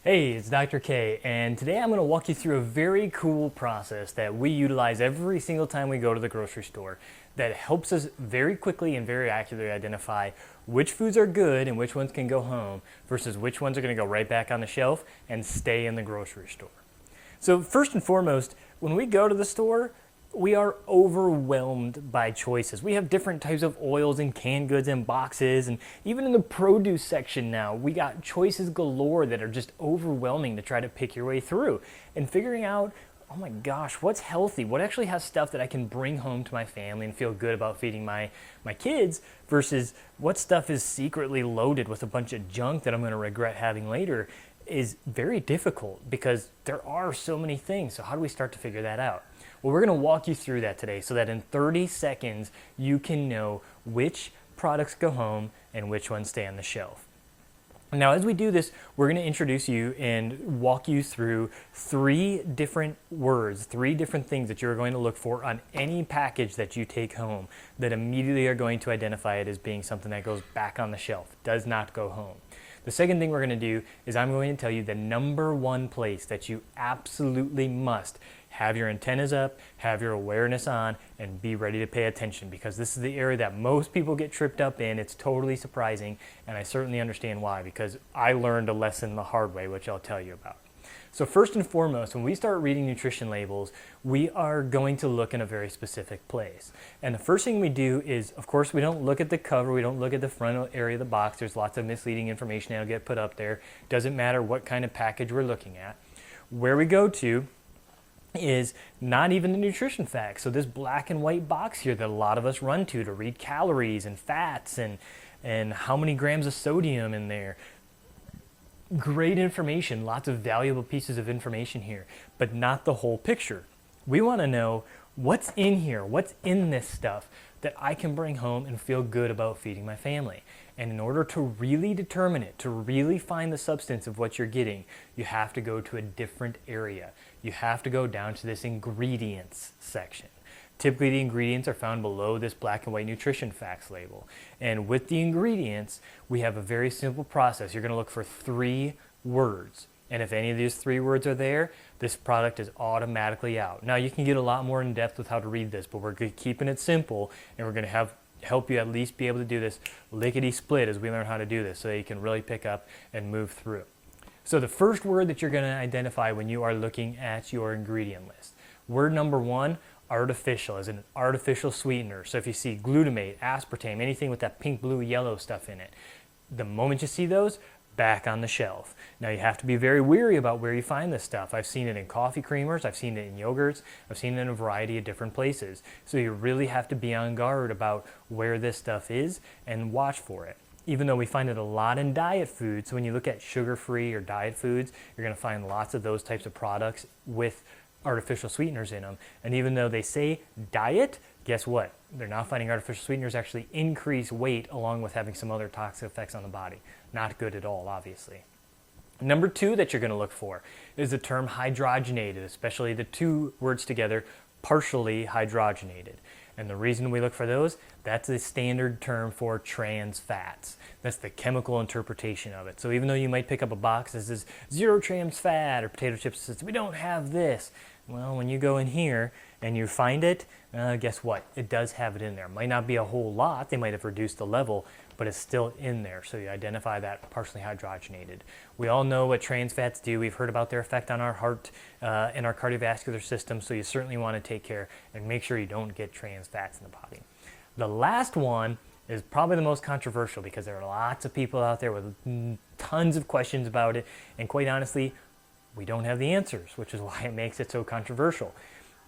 Hey, it's Dr. K, and today I'm going to walk you through a very cool process that we utilize every single time we go to the grocery store that helps us very quickly and very accurately identify which foods are good and which ones can go home versus which ones are going to go right back on the shelf and stay in the grocery store. So first and foremost, when we go to the store, we are overwhelmed by choices. We have different types of oils and canned goods and boxes, and even in the produce section now, we got choices galore that are just overwhelming to try to pick your way through. And figuring out, oh my gosh, what's healthy? What actually has stuff that I can bring home to my family and feel good about feeding my kids versus what stuff is secretly loaded with a bunch of junk that I'm going to regret having later is very difficult because there are so many things. So how do we start to figure that out? Well, we're going to walk you through that today so that in 30 seconds you can know which products go home and which ones stay on the shelf. Now, as we do this, we're going to introduce you and walk you through 3 different words, 3 different things that you're going to look for on any package that you take home that immediately are going to identify it as being something that goes back on the shelf, does not go home. The second thing we're going to do is I'm going to tell you the number 1 place that you absolutely must have your antennas up, have your awareness on, and be ready to pay attention because this is the area that most people get tripped up in. It's totally surprising, and I certainly understand why because I learned a lesson the hard way, which I'll tell you about. So first and foremost, when we start reading nutrition labels, we are going to look in a very specific place. And the first thing we do is, of course, we don't look at the cover, we don't look at the front area of the box. There's lots of misleading information that'll get put up there. Doesn't matter what kind of package we're looking at. Where we go to is not even the nutrition facts. So this black and white box here that a lot of us run to read calories and fats and how many grams of sodium in there. Great information, lots of valuable pieces of information here, but not the whole picture. We want to know what's in here, what's in this stuff that I can bring home and feel good about feeding my family. And in order to really determine it, to really find the substance of what you're getting, you have to go to a different area. You have to go down to this ingredients section. Typically the ingredients are found below this black and white nutrition facts label. And with the ingredients, we have a very simple process. You're going to look for 3 words. And if any of these 3 words are there, this product is automatically out. Now you can get a lot more in depth with how to read this, but we're keeping it simple and we're going to help you at least be able to do this lickety-split as we learn how to do this so that you can really pick up and move through. So the first word that you're going to identify when you are looking at your ingredient list. Word number 1, artificial, as an artificial sweetener. So if you see glutamate, aspartame, anything with that pink, blue, yellow stuff in it, the moment you see those, back on the shelf. Now you have to be very wary about where you find this stuff. I've seen it in coffee creamers, I've seen it in yogurts, I've seen it in a variety of different places. So you really have to be on guard about where this stuff is and watch for it. Even though we find it a lot in diet foods, so when you look at sugar-free or diet foods, you're going to find lots of those types of products with artificial sweeteners in them. And even though they say diet, guess what? They're not finding artificial sweeteners actually increase weight along with having some other toxic effects on the body. Not good at all, obviously. Number 2 that you're going to look for is the term hydrogenated, especially the 2 words together, partially hydrogenated. And the reason we look for those, that's the standard term for trans fats. That's the chemical interpretation of it. So even though you might pick up a box that says 0 trans fat or potato chips says we don't have this, well, when you go in here and you find it, guess what? It does have it in there. It might not be a whole lot. They might have reduced the level, but it's still in there. So you identify that partially hydrogenated. We all know what trans fats do. We've heard about their effect on our heart and our cardiovascular system. So you certainly want to take care and make sure you don't get trans fats in the body. The last one is probably the most controversial because there are lots of people out there with tons of questions about it. And quite honestly, we don't have the answers, which is why it makes it so controversial.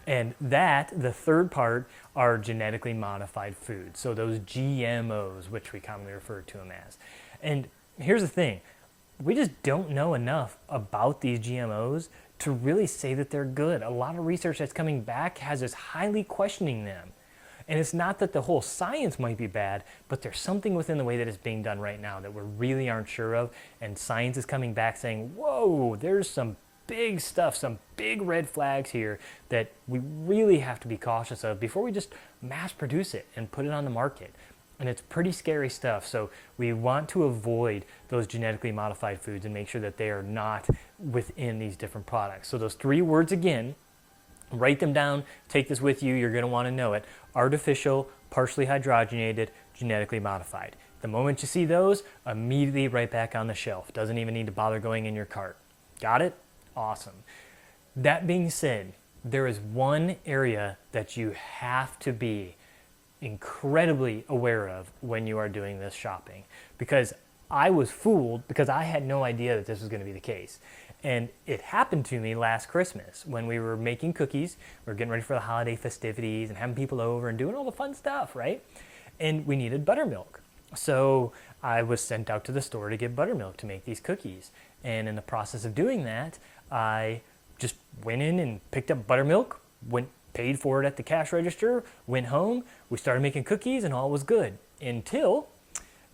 And that, the third part, are genetically modified foods. So those GMOs, which we commonly refer to them as. And here's the thing. We just don't know enough about these GMOs to really say that they're good. A lot of research that's coming back has us highly questioning them. And it's not that the whole science might be bad, but there's something within the way that it's being done right now that we really aren't sure of. And science is coming back saying, whoa, there's some big stuff, some big red flags here that we really have to be cautious of before we just mass produce it and put it on the market. And it's pretty scary stuff. So we want to avoid those genetically modified foods and make sure that they are not within these different products. So those 3 words again, write them down, take this with you, you're going to want to know it. Artificial, partially hydrogenated, genetically modified. The moment you see those, immediately right back on the shelf. Doesn't even need to bother going in your cart. Got it? Awesome. That being said, there is one area that you have to be incredibly aware of when you are doing this shopping, because I was fooled because I had no idea that this was going to be the case. And it happened to me last Christmas when we were making cookies. We were getting ready for the holiday festivities and having people over and doing all the fun stuff, right? And we needed buttermilk. So I was sent out to the store to get buttermilk to make these cookies. And in the process of doing that, I just went in and picked up buttermilk, paid for it at the cash register, went home, we started making cookies, and all was good. Until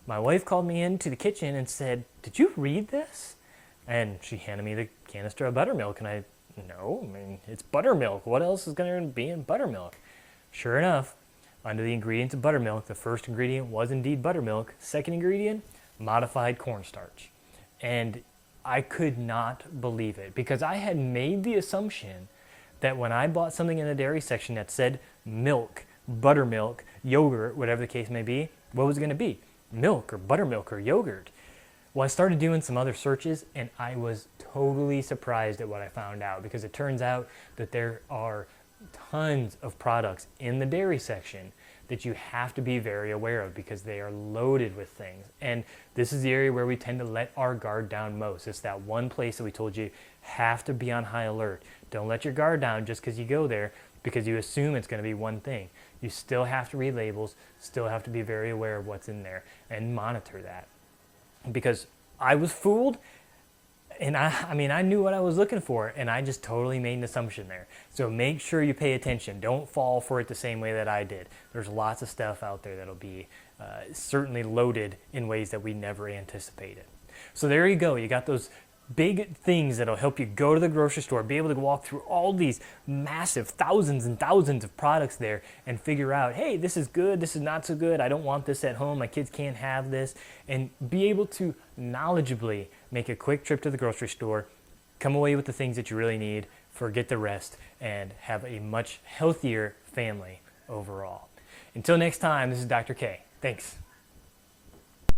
my wife called me into the kitchen and said, "Did you read this?" And she handed me the canister of buttermilk, and no, I mean, it's buttermilk. What else is going to be in buttermilk? Sure enough, under the ingredients of buttermilk, the first ingredient was indeed buttermilk. Second ingredient, modified cornstarch. And I could not believe it, because I had made the assumption that when I bought something in the dairy section that said milk, buttermilk, yogurt, whatever the case may be, what was it going to be? Milk or buttermilk or yogurt. Well, I started doing some other searches, and I was totally surprised at what I found out, because it turns out that there are tons of products in the dairy section that you have to be very aware of, because they are loaded with things. And this is the area where we tend to let our guard down most. It's that one place that we told you have to be on high alert. Don't let your guard down just because you go there, because you assume it's going to be one thing. You still have to read labels, still have to be very aware of what's in there and monitor that. Because I was fooled, and I knew what I was looking for, and I just totally made an assumption there. So make sure you pay attention. Don't fall for it the same way that I did. There's lots of stuff out there that'll be certainly loaded in ways that we never anticipated. So there you go. You got those big things that'll help you go to the grocery store, be able to walk through all these massive thousands and thousands of products there and figure out, hey, this is good, this is not so good, I don't want this at home, my kids can't have this, and be able to knowledgeably make a quick trip to the grocery store, come away with the things that you really need, forget the rest, and have a much healthier family overall. Until next time, this is Dr. K. Thanks.